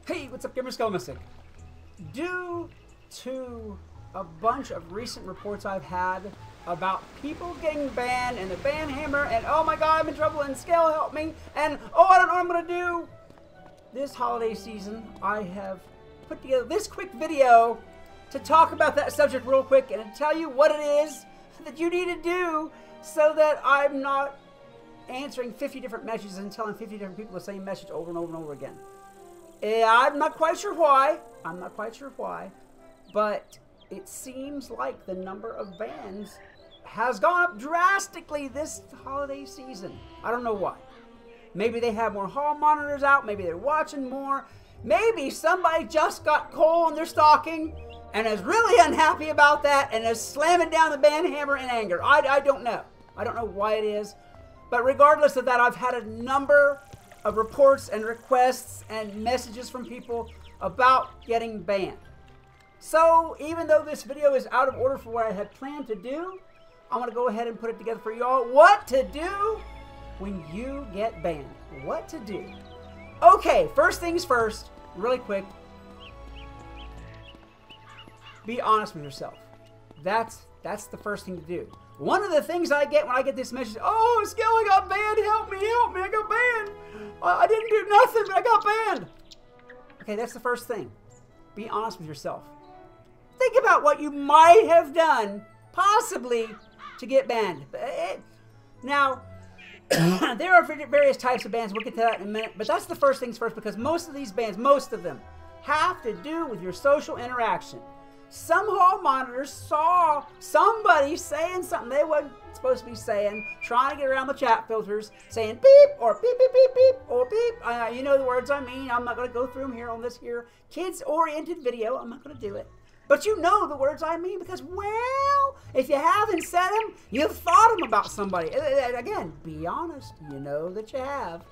Hey, what's up, gamer? Skelemystyk. Due to a bunch of recent reports I've had about people getting banned and the ban hammer and oh my god, I'm in trouble and Scale help me and oh I don't know what I'm gonna do. This holiday season I have put together this quick video to talk about that subject real quick and to tell you what it is that you need to do so that I'm not answering 50 different messages and telling 50 different people the same message over and over and over again. I'm not quite sure why. But it seems like the number of bans has gone up drastically this holiday season. I don't know why. Maybe they have more hall monitors out. Maybe they're watching more. Maybe somebody just got coal in their stocking and is really unhappy about that and is slamming down the ban hammer in anger. I don't know. I don't know why it is. But regardless of that, I've had a number of reports and requests and messages from people about getting banned. So even though this video is out of order for what I had planned to do, I'm going to go ahead and put it together for y'all. What to do when you get banned. What to do. Okay, first things first, really quick. Be honest with yourself. That's the first thing to do. One of the things I get when I get this message, oh, Skelly got banned, help me, I got banned. I didn't do nothing, but I got banned. Okay, that's the first thing. Be honest with yourself. Think about what you might have done, possibly, to get banned. Now, there are various types of bans. We'll get to that in a minute. But that's the first things first, because most of these bans, most of them, have to do with your social interaction. Some hall monitors saw somebody saying something they wasn't supposed to be saying, trying to get around the chat filters, saying beep or beep, beep, beep, beep, or beep. You know the words I mean. I'm not going to go through them here on this here kids-oriented video. I'm not going to do it. But you know the words I mean because, well, if you haven't said them, you've thought them about somebody. Again, be honest. You know that you have.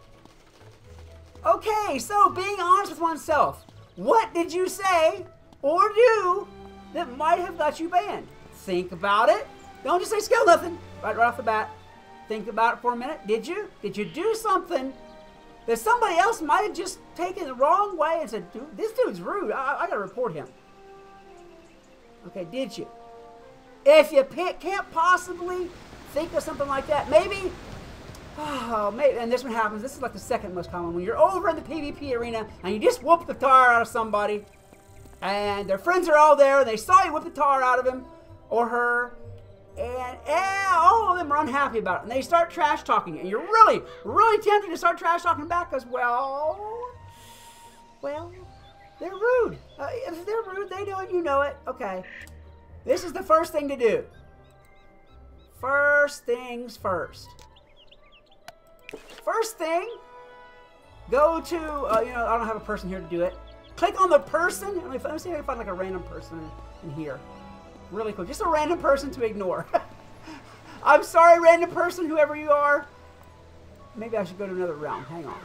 Okay, so being honest with oneself. What did you say or do that might have got you banned? Think about it. Don't just say skill nothing right off the bat. Think about it for a minute. Did you do something that somebody else might have just taken the wrong way and said, dude, this dude's rude. I gotta report him. Okay, did you? If you can't possibly think of something like that, maybe, oh, maybe, and this one happens. This is like the second most common. When you're over in the PvP arena and you just whoop the tar out of somebody, and their friends are all there, and they saw you whip the tar out of him or her, and all of them are unhappy about it, and they start trash talking, and you're really, really tempted to start trash talking back because, well, they're rude. If they're rude, they know it, you know it. Okay, this is the first thing to do. First things first. First thing, go to, you know, I don't have a person here to do it. Click on the person. Let me see if I can find like a random person in here. Really quick. Just a random person to ignore. I'm sorry, random person, whoever you are. Maybe I should go to another round. Hang on.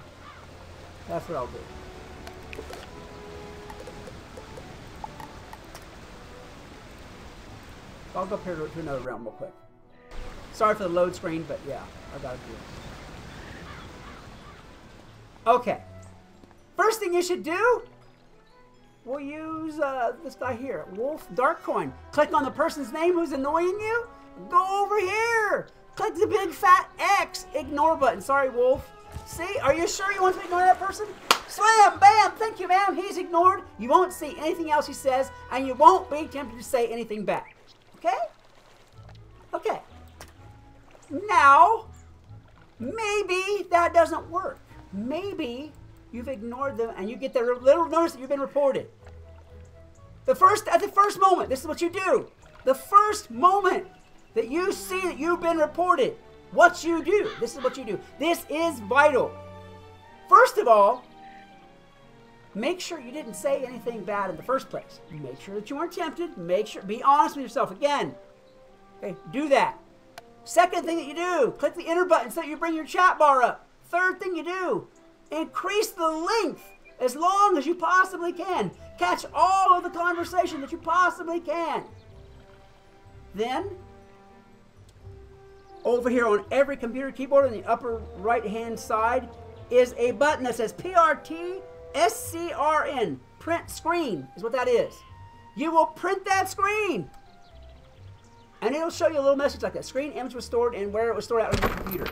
That's what I'll do. I'll go up here to another round real quick. Sorry for the load screen, but yeah, I gotta do it. Okay. First thing you should do, we'll use this guy here, Wolf Darkcoin. Click on the person's name who's annoying you. Go over here. Click the big fat X ignore button. Sorry, Wolf. See, are you sure you want to ignore that person? Slam, bam, thank you, ma'am. He's ignored. You won't see anything else he says, and you won't be tempted to say anything back. Okay? Okay. Now, maybe that doesn't work. Maybe you've ignored them and you get the little notice that you've been reported. At the first moment, this is what you do. The first moment that you see that you've been reported, what you do. This is what you do. This is vital. First of all, make sure you didn't say anything bad in the first place. Make sure that you weren't tempted. Make sure, be honest with yourself again. Okay, do that. Second thing that you do, click the enter button so that you bring your chat bar up. Third thing you do, increase the length as long as you possibly can. Catch all of the conversation that you possibly can. Then, over here on every computer keyboard in the upper right hand side is a button that says PRT SCRN, print screen is what that is. You will print that screen. And it'll show you a little message like that. Screen image was stored and where it was stored out on your computer.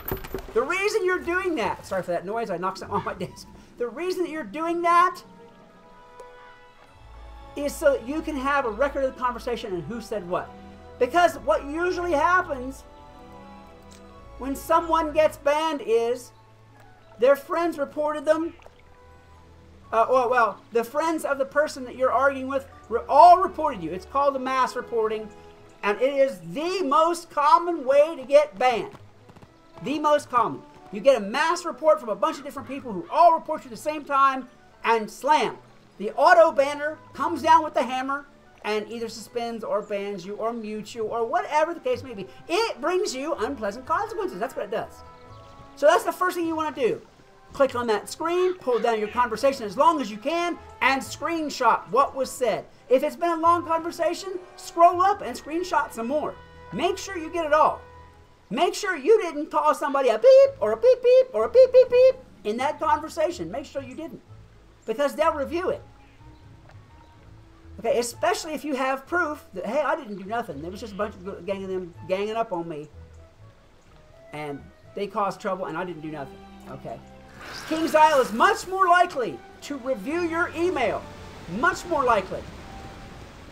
The reason you're doing that, sorry for that noise, I knocked something on my desk. The reason that you're doing that is so that you can have a record of the conversation and who said what. Because what usually happens when someone gets banned is their friends reported them. Well, the friends of the person that you're arguing with all reported you. It's called a mass reporting. And it is the most common way to get banned. The most common. You get a mass report from a bunch of different people who all report you at the same time, and slam. The auto banner comes down with the hammer and either suspends or bans you or mutes you or whatever the case may be. It brings you unpleasant consequences. That's what it does. So that's the first thing you want to do. Click on that screen, pull down your conversation as long as you can, and screenshot what was said. If it's been a long conversation, scroll up and screenshot some more. Make sure you get it all. Make sure you didn't call somebody a beep or a beep beep or a beep beep beep in that conversation. Make sure you didn't, because they'll review it. Okay, especially if you have proof that, hey, I didn't do nothing. There was just a bunch of ganging up on me, and they caused trouble, and I didn't do nothing. Okay. KingsIsle is much more likely to review your email, much more likely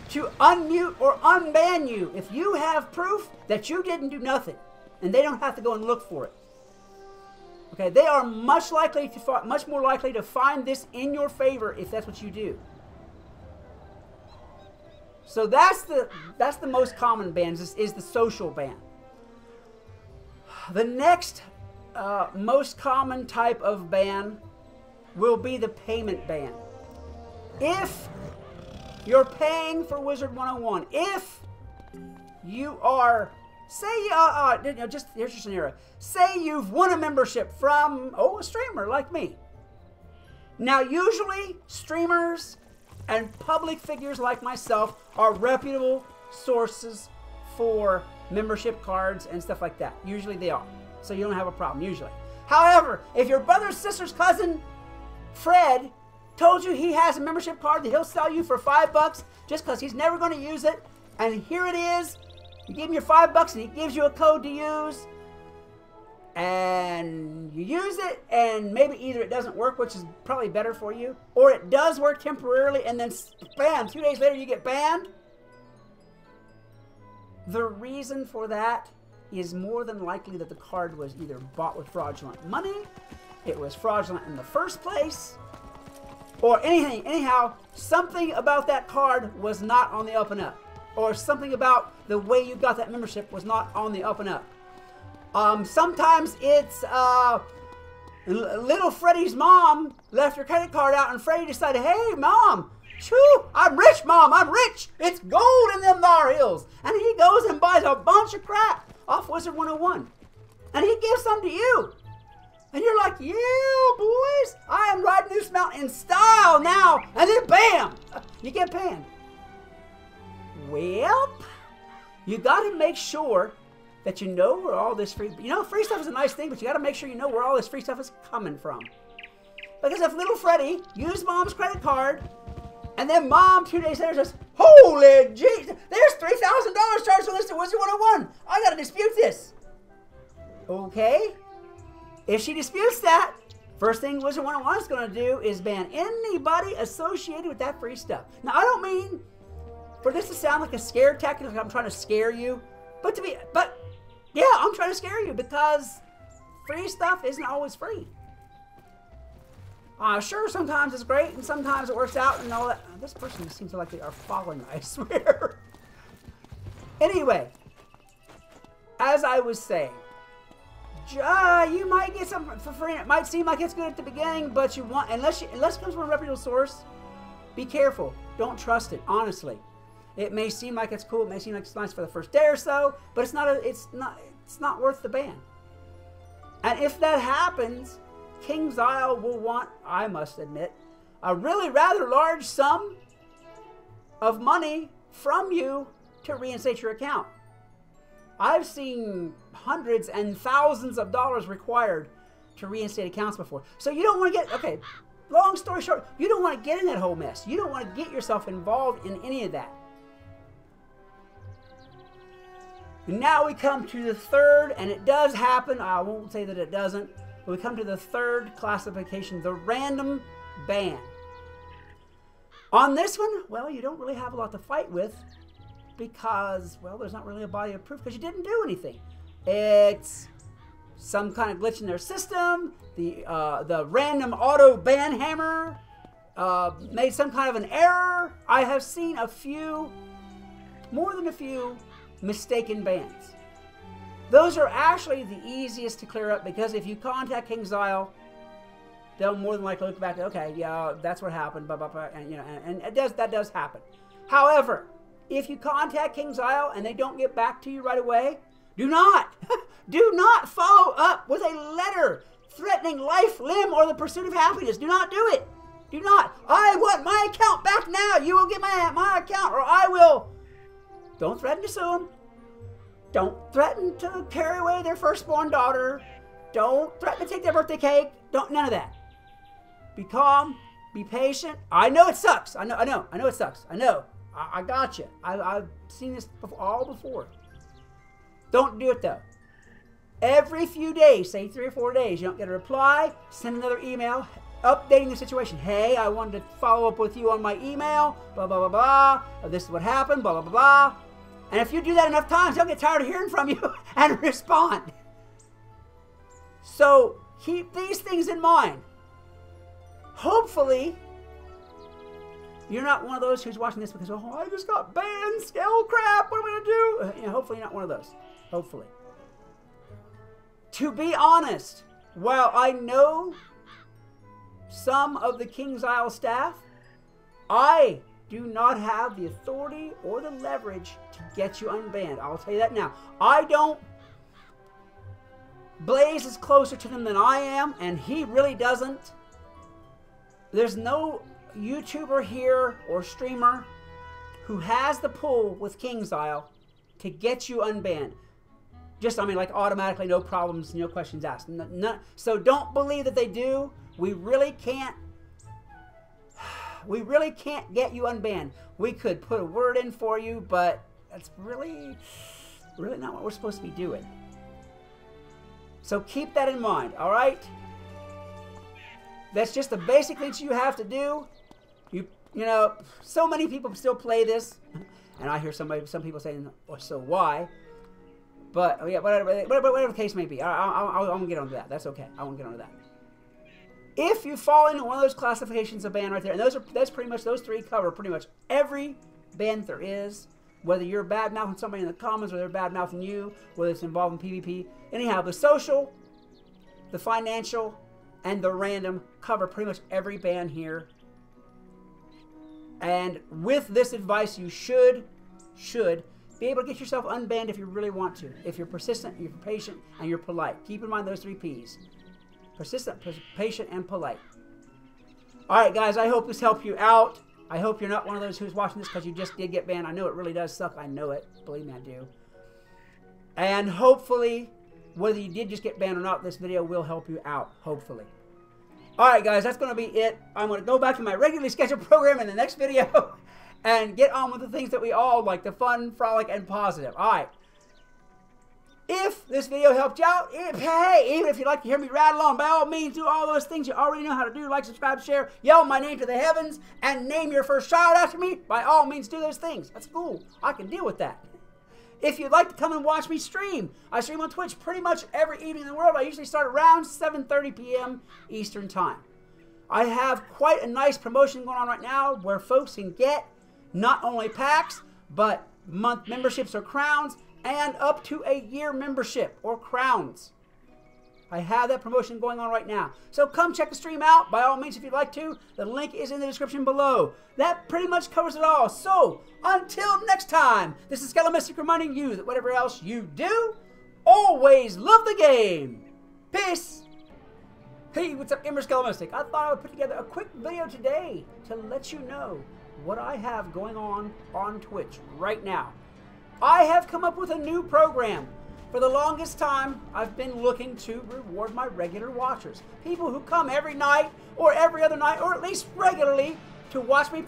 to unmute or unban you if you have proof that you didn't do nothing, and they don't have to go and look for it. Okay, they are much more likely to find this in your favor if that's what you do. So that's the most common ban. Is the social ban. The next most common type of ban will be the payment ban. If you're paying for Wizard101, if you are, say, just here's your scenario. Say you've won a membership from, a streamer like me. Now, usually streamers and public figures like myself are reputable sources for membership cards and stuff like that. Usually they are. So you don't have a problem, usually. However, if your brother, sister's cousin, Fred, told you he has a membership card that he'll sell you for $5 just because he's never going to use it, and here it is, you give him your $5 and he gives you a code to use, and you use it, and maybe either it doesn't work, which is probably better for you, or it does work temporarily, and then bam, 2 days later you get banned. The reason for that is more than likely that the card was either bought with fraudulent money, it was fraudulent in the first place, or anyhow, something about that card was not on the up and up, or something about the way you got that membership was not on the up and up. Sometimes it's little Freddie's mom left her credit card out, and Freddie decided, hey, Mom, shoo, I'm rich, Mom, I'm rich. It's gold in them thar hills. And he goes and buys a bunch of crap off Wizard101. And he gives some to you. And you're like, yeah, boys, I am riding this mountain in style now. And then bam, you get banned. Well, you got to make sure that you know where all this free stuff is a nice thing, but you got to make sure you know where all this free stuff is coming from. Because if little Freddie used Mom's credit card, and then Mom 2 days later says, holy jeez, there's $3,000 charged to list at Wizard101. I got to dispute this. Okay. If she disputes that, first thing Wizard101 is going to do is ban anybody associated with that free stuff. Now, I don't mean for this to sound like a scare tactic, like I'm trying to scare you, but yeah, I'm trying to scare you because free stuff isn't always free. Sure, sometimes it's great, and sometimes it works out, and all that. This person seems like they are following, I swear. Anyway, as I was saying, you might get something for free. It might seem like it's good at the beginning, but you want, unless it comes from a reputable source, be careful. Don't trust it, honestly. It may seem like it's cool, it may seem like it's nice for the first day or so, but it's not worth the ban. And if that happens, KingsIsle will want, I must admit, a really rather large sum of money from you to reinstate your account. I've seen hundreds and thousands of dollars required to reinstate accounts before. So you don't want to get, okay, long story short, you don't want to get in that whole mess. You don't want to get yourself involved in any of that. And now we come to the third, and it does happen. I won't say that it doesn't. But we come to the third classification, the random ban. On this one, well, you don't really have a lot to fight with because, well, there's not really a body of proof because you didn't do anything. It's some kind of glitch in their system. The random auto ban hammer made some kind of an error. I have seen a few, more than a few, mistaken bans. Those are actually the easiest to clear up because if you contact King Xyle, they'll more than likely look back. Okay, yeah, that's what happened. Blah, blah, blah, and that does happen. However, if you contact King Xyle and they don't get back to you right away, do not follow up with a letter threatening life, limb, or the pursuit of happiness. Do not do it. Do not. I want my account back now. You will get my account, or I will. Don't threaten to sue them. Don't threaten to carry away their firstborn daughter. Don't threaten to take their birthday cake. None of that. Be calm. Be patient. I know it sucks. I know it sucks. I know. I got you. I've seen this all before. Don't do it though. Every few days, say 3 or 4 days, you don't get a reply, send another email updating the situation. Hey, I wanted to follow up with you on my email. Blah, blah, blah, blah. This is what happened. Blah, blah, blah, blah. And if you do that enough times, they'll get tired of hearing from you and respond. So keep these things in mind. Hopefully, you're not one of those who's watching this because, oh, I just got banned, scale crap, what am I going to do? Hopefully you're not one of those. Hopefully. To be honest, while I know some of the King Xyle staff, I do not have the authority or the leverage to get you unbanned. I'll tell you that now. I don't. Blaze is closer to them than I am, and he really doesn't. There's no YouTuber here or streamer who has the pull with King Xyle to get you unbanned. Just, I mean, like automatically, no problems, no questions asked. So don't believe that they do. We really can't get you unbanned. We could put a word in for you, but that's really not what we're supposed to be doing. So keep that in mind, all right? That's just the basic things you have to do. You know, so many people still play this, and I hear some people saying, "Oh, so why?" But yeah, whatever the case may be, I won't get onto that. That's okay. I won't get onto that. If you fall into one of those classifications of ban right there, and that's pretty much, those three cover pretty much every ban there is, whether you're bad-mouthing somebody in the comments or they're bad-mouthing you, whether it's involved in PvP. Anyhow, the social, the financial, and the random cover pretty much every ban here. And with this advice, you should be able to get yourself unbanned if you really want to. If you're persistent, you're patient, and you're polite. Keep in mind those 3 P's. Persistent, patient, and polite. Alright guys, I hope this helped you out. I hope you're not one of those who's watching this because you just did get banned. I know it really does suck. I know it. Believe me, I do. And hopefully, whether you did just get banned or not, this video will help you out. Hopefully. Alright guys, that's going to be it. I'm going to go back to my regularly scheduled program in the next video and get on with the things that we all like, the fun, frolic, and positive. Alright. If this video helped you out, hey, even if you'd like to hear me rattle on, by all means, do all those things you already know how to do. Like, subscribe, share, yell my name to the heavens, and name your first child after me. By all means, do those things. That's cool. I can deal with that. If you'd like to come and watch me stream, I stream on Twitch pretty much every evening in the world. I usually start around 7:30 p.m. Eastern Time. I have quite a nice promotion going on right now where folks can get not only packs, but month memberships or crowns, and up to a year membership or crowns. I have that promotion going on right now. So come check the stream out, by all means, if you'd like to. The link is in the description below. That pretty much covers it all. So, until next time, this is Skelemystyk reminding you that whatever else you do, always love the game. Peace. Hey, what's up, gamer? Skelemystyk. I thought I would put together a quick video today to let you know what I have going on Twitch right now. I have come up with a new program For the longest time, I've been looking to reward my regular watchers. People who come every night or every other night or at least regularly to watch me play.